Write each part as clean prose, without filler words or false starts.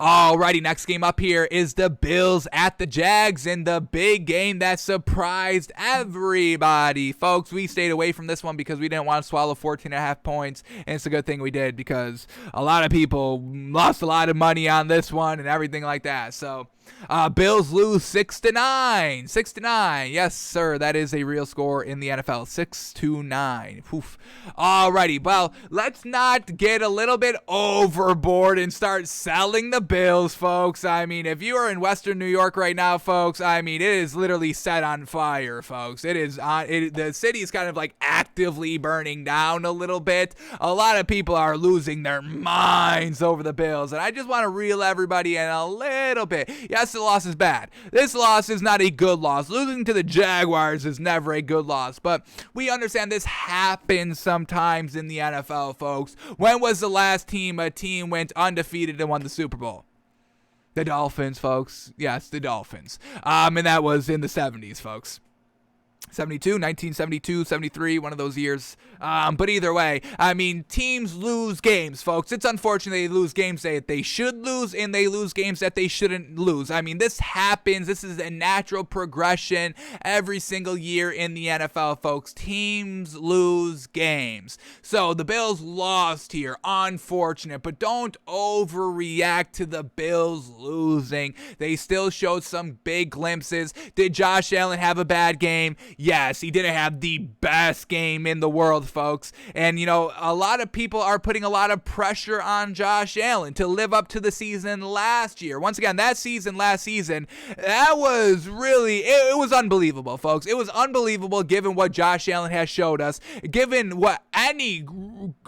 Alrighty, next game up here is the Bills at the Jags in the big game that surprised everybody. Folks, we stayed away from this one because we didn't want to swallow 14.5 points, and it's a good thing we did because a lot of people lost a lot of money on this one and everything like that. So Bills lose 6-9. 6-9. Yes, sir. That is a real score in the NFL. 6-9. Oof. Alrighty. Well, let's not get a little bit overboard and start selling the Bills, folks. I mean, if you are in Western New York right now, folks, I mean, it is literally set on fire, folks. It is on. The city is kind of like actively burning down a little bit. A lot of people are losing their minds over the Bills, and I just want to reel everybody in a little bit. Yes, the loss is bad. This loss is not a good loss. Losing to the Jaguars is never a good loss, but we understand this happens sometimes in the NFL, folks. When was the last time a team went undefeated and won the Super Bowl? The Dolphins, folks. Yes, the Dolphins. And that was in the 70s, folks. 1972, 73, one of those years. But either way, I mean, teams lose games, folks. It's unfortunate they lose games that they should lose, and they lose games that they shouldn't lose. I mean, this happens. This is a natural progression every single year in the NFL, folks. Teams lose games. So the Bills lost here. Unfortunate, but don't overreact to the Bills losing. They still showed some big glimpses. Did Josh Allen have a bad game? Yes, he didn't have the best game in the world, folks. And, you know, a lot of people are putting a lot of pressure on Josh Allen to live up to the season last year. Once again, that season last season, that was really, it was unbelievable, folks. It was unbelievable given what Josh Allen has showed us, given what any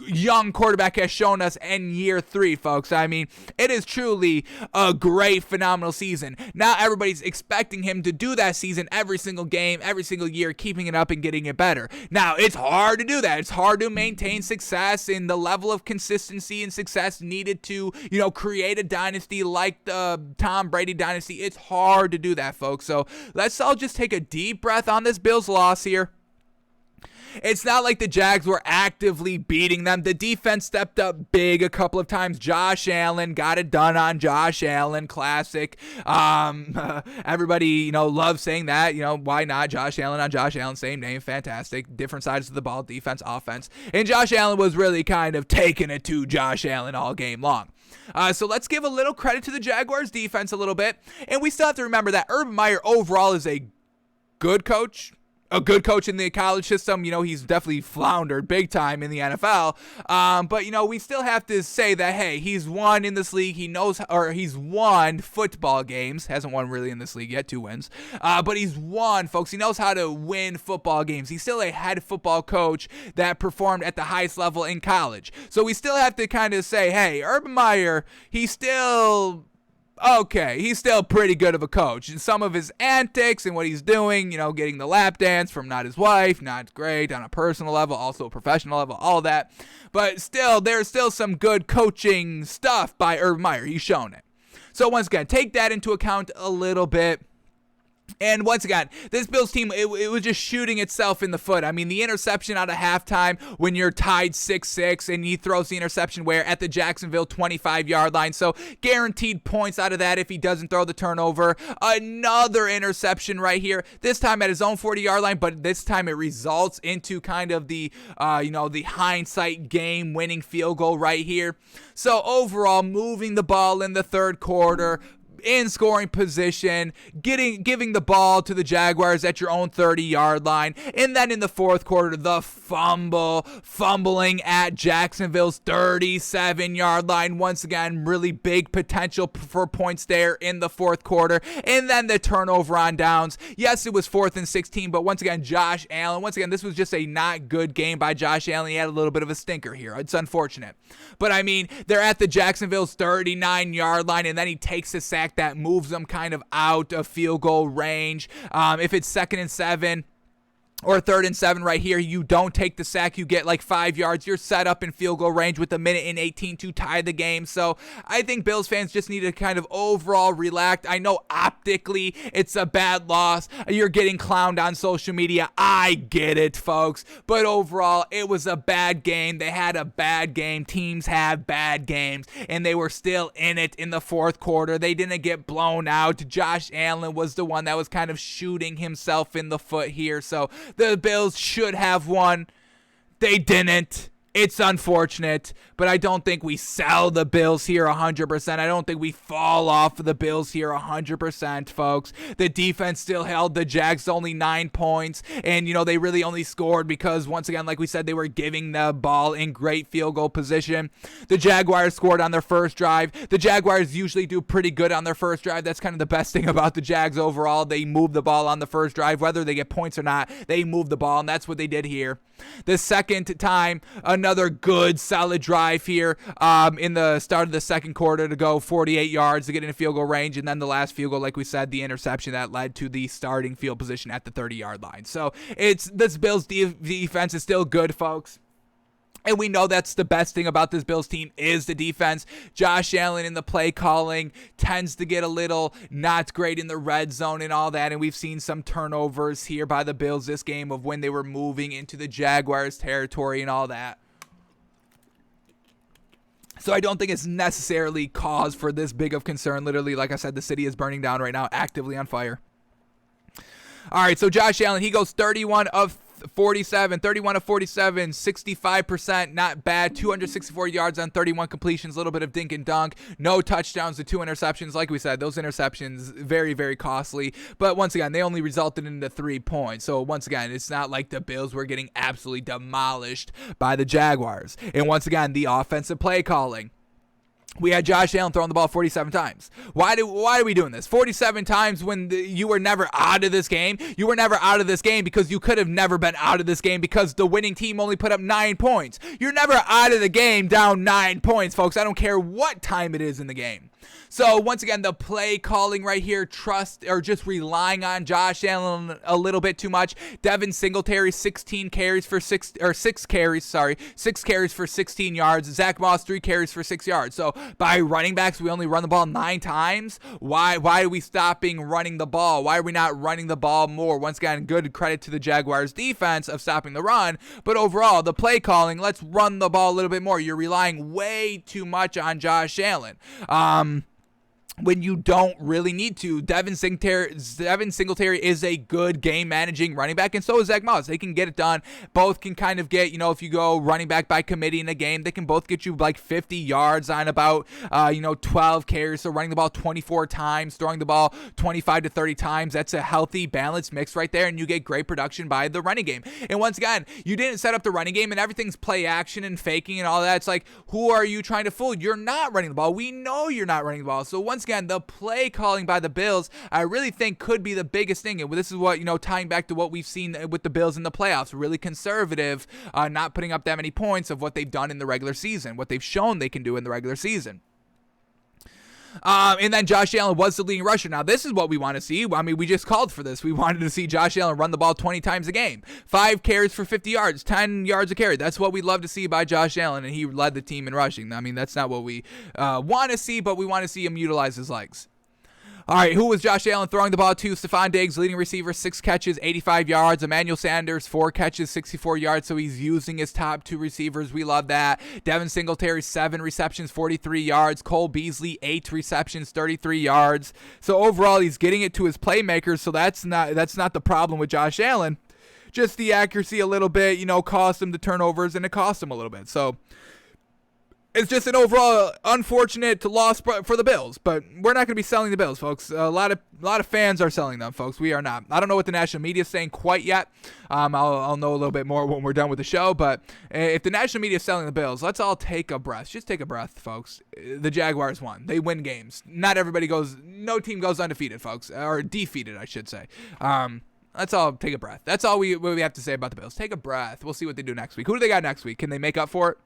young quarterback has shown us in year 3, folks. I mean, it is truly a great, phenomenal season. Now everybody's expecting him to do that season every single game, every single year, keeping it up and getting it better. Now, it's hard to do that. It's hard to maintain success in the level of consistency and success needed to, you know, create a dynasty like the Tom Brady dynasty. It's hard to do that, folks. So let's all just take a deep breath on this Bills loss here. It's not like the Jags were actively beating them. The defense stepped up big a couple of times. Josh Allen got it done on Josh Allen. Classic. Everybody, you know, loves saying that. You know, why not? Josh Allen on Josh Allen, same name. Fantastic. Different sides of the ball, defense, offense. And Josh Allen was really kind of taking it to Josh Allen all game long. So let's give a little credit to the Jaguars defense a little bit. And we still have to remember that Urban Meyer overall is a good coach. A good coach in the college system. You know, he's definitely floundered big time in the NFL. But, you know, we still have to say that, hey, he's won in this league. He knows, or he's won football games. Hasn't won really in this league yet, 2 wins. But he's won, folks. He knows how to win football games. He's still a head football coach that performed at the highest level in college. So we still have to kind of say, hey, Urban Meyer, he's still pretty good of a coach. And some of his antics and what he's doing, you know, getting the lap dance from not his wife, not great on a personal level, also a professional level, all that. But still, there's still some good coaching stuff by Urban Meyer. He's shown it. So once again, take that into account a little bit. And once again, this Bills team, it was just shooting itself in the foot. I mean, the interception out of halftime when you're tied 6-6, and he throws the interception where at the Jacksonville 25-yard line. So guaranteed points out of that if he doesn't throw the turnover. Another interception right here, this time at his own 40-yard line, but this time it results into kind of the, the hindsight game-winning field goal right here. So overall, moving the ball in the third quarter, in scoring position, giving the ball to the Jaguars at your own 30-yard line, and then in the fourth quarter, the fumbling at Jacksonville's 37-yard line. Once again, really big potential for points there in the fourth quarter, and then the turnover on downs. Yes, it was 4th and 16, but once again, Josh Allen, this was just a not good game by Josh Allen. He had a little bit of a stinker here. It's unfortunate. But I mean, they're at the Jacksonville's 39-yard line, and then he takes a sack that moves them kind of out of field goal range. If it's 2nd and 7, or 3rd and 7 right here. You don't take the sack. You get like 5 yards. You're set up in field goal range with 1:18 to tie the game. So I think Bills fans just need to kind of overall relax. I know optically it's a bad loss. You're getting clowned on social media. I get it, folks. But overall, it was a bad game. They had a bad game. Teams have bad games. And they were still in it in the 4th quarter. They didn't get blown out. Josh Allen was the one that was kind of shooting himself in the foot here. So the Bills should have won. They didn't. It's unfortunate, but I don't think we sell the Bills here 100%. I don't think we fall off of the Bills here 100%, folks. The defense still held the Jags to only 9 points, and, they really only scored because, once again, like we said, they were giving the ball in great field goal position. The Jaguars scored on their first drive. The Jaguars usually do pretty good on their first drive. That's kind of the best thing about the Jags overall. They move the ball on the first drive. Whether they get points or not, they move the ball, and that's what they did here. The second time, another good, solid drive here in the start of the second quarter to go 48 yards to get in field goal range, and then the last field goal, like we said, the interception that led to the starting field position at the 30-yard line. So this Bills defense is still good, folks. And we know that's the best thing about this Bills team is the defense. Josh Allen in the play calling tends to get a little not great in the red zone and all that. And we've seen some turnovers here by the Bills this game of when they were moving into the Jaguars territory and all that. So I don't think it's necessarily cause for this big of concern. Literally, like I said, the city is burning down right now, actively on fire. All right, so Josh Allen, he goes 31 of 47, 65%, not bad. 264 yards on 31 completions, a little bit of dink and dunk. No touchdowns to 2 interceptions. Like we said, those interceptions, very, very costly. But once again, they only resulted in the 3 points. So once again, it's not like the Bills were getting absolutely demolished by the Jaguars. And once again, the offensive play calling. We had Josh Allen throwing the ball 47 times. Why are we doing this? 47 times when you were never out of this game. You were never out of this game because you could have never been out of this game because the winning team only put up 9 points. You're never out of the game down 9 points, folks. I don't care what time it is in the game. So once again, the play calling right here, trust or just relying on Josh Allen a little bit too much. Devin Singletary, 6 carries for 16 yards. Zach Moss, 3 carries for 6 yards. So by running backs, we only run the ball 9 times. Why are we stopping running the ball? Why are we not running the ball more? Once again, good credit to the Jaguars defense of stopping the run. But overall, the play calling, let's run the ball a little bit more. You're relying way too much on Josh Allen. When you don't really need to. Devin Singletary is a good game-managing running back, and so is Zach Moss. They can get it done. Both can kind of get, if you go running back by committee in a game, they can both get you like 50 yards on about, 12 carries. So running the ball 24 times, throwing the ball 25 to 30 times. That's a healthy, balanced mix right there, and you get great production by the running game. And once again, you didn't set up the running game, and everything's play action and faking and all that. It's like, who are you trying to fool? You're not running the ball. We know you're not running the ball. So once again, the play calling by the Bills, I really think could be the biggest thing. And this is what, tying back to what we've seen with the Bills in the playoffs, really conservative, not putting up that many points of what they've done in the regular season, what they've shown they can do in the regular season. And then Josh Allen was the leading rusher. Now, this is what we want to see. I mean, we just called for this. We wanted to see Josh Allen run the ball 20 times a game. 5 carries for 50 yards, 10 yards a carry. That's what we'd love to see by Josh Allen, and he led the team in rushing. I mean, that's not what we want to see, but we want to see him utilize his legs. All right, who was Josh Allen throwing the ball to? Stephon Diggs, leading receiver, 6 catches, 85 yards. Emmanuel Sanders, 4 catches, 64 yards. So he's using his top 2 receivers. We love that. Devin Singletary, 7 receptions, 43 yards. Cole Beasley, 8 receptions, 33 yards. So overall, he's getting it to his playmakers. So that's not the problem with Josh Allen. Just the accuracy a little bit, cost him the turnovers, and it cost him a little bit. So it's just an overall unfortunate loss for the Bills, but we're not going to be selling the Bills, folks. A lot of fans are selling them, folks. We are not. I don't know what the national media is saying quite yet. I'll know a little bit more when we're done with the show, but if the national media is selling the Bills, let's all take a breath. Just take a breath, folks. The Jaguars won. They win games. No team goes undefeated, folks, or defeated, I should say. Let's all take a breath. That's all we have to say about the Bills. Take a breath. We'll see what they do next week. Who do they got next week? Can they make up for it?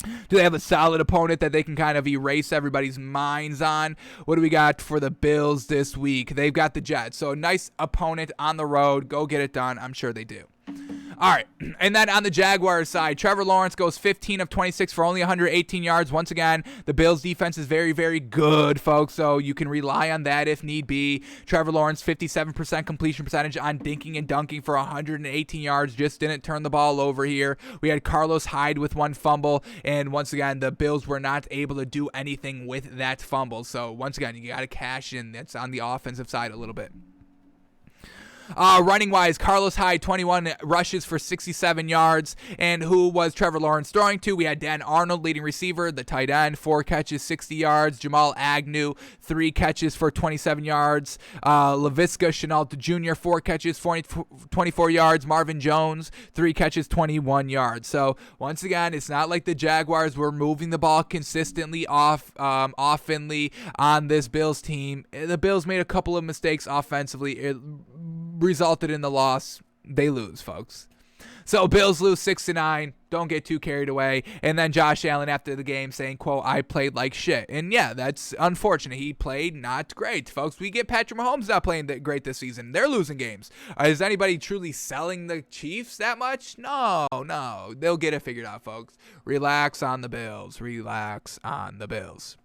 Do they have a solid opponent that they can kind of erase everybody's minds on? What do we got for the Bills this week? They've got the Jets. So a nice opponent on the road. Go get it done. I'm sure they do. All right, and then on the Jaguars side, Trevor Lawrence goes 15 of 26 for only 118 yards. Once again, the Bills' defense is very, very good, folks, so you can rely on that if need be. Trevor Lawrence, 57% completion percentage on dinking and dunking for 118 yards. Just didn't turn the ball over here. We had Carlos Hyde with one fumble, and once again, the Bills were not able to do anything with that fumble. So once again, you got to cash in. That's on the offensive side a little bit. Running wise, Carlos Hyde, 21 rushes for 67 yards. And who was Trevor Lawrence throwing to? We had Dan Arnold, leading receiver, the tight end, 4 catches, 60 yards. Jamal Agnew, 3 catches for 27 yards. Laviska Shenault Jr., 4 catches, 24 yards. Marvin Jones, 3 catches, 21 yards. So once again, it's not like the Jaguars were moving the ball consistently oftenly on this Bills team. The Bills made a couple of mistakes offensively. It resulted in the loss. They lose, folks. So Bills lose 6-9. Don't get too carried away. And then Josh Allen after the game saying, quote, "I played like shit." And yeah, that's unfortunate. He played not great, folks. We get Patrick Mahomes not playing that great this season. They're losing games. Is anybody truly selling the Chiefs that much? No. They'll get it figured out, folks. Relax on the Bills. Relax on the Bills.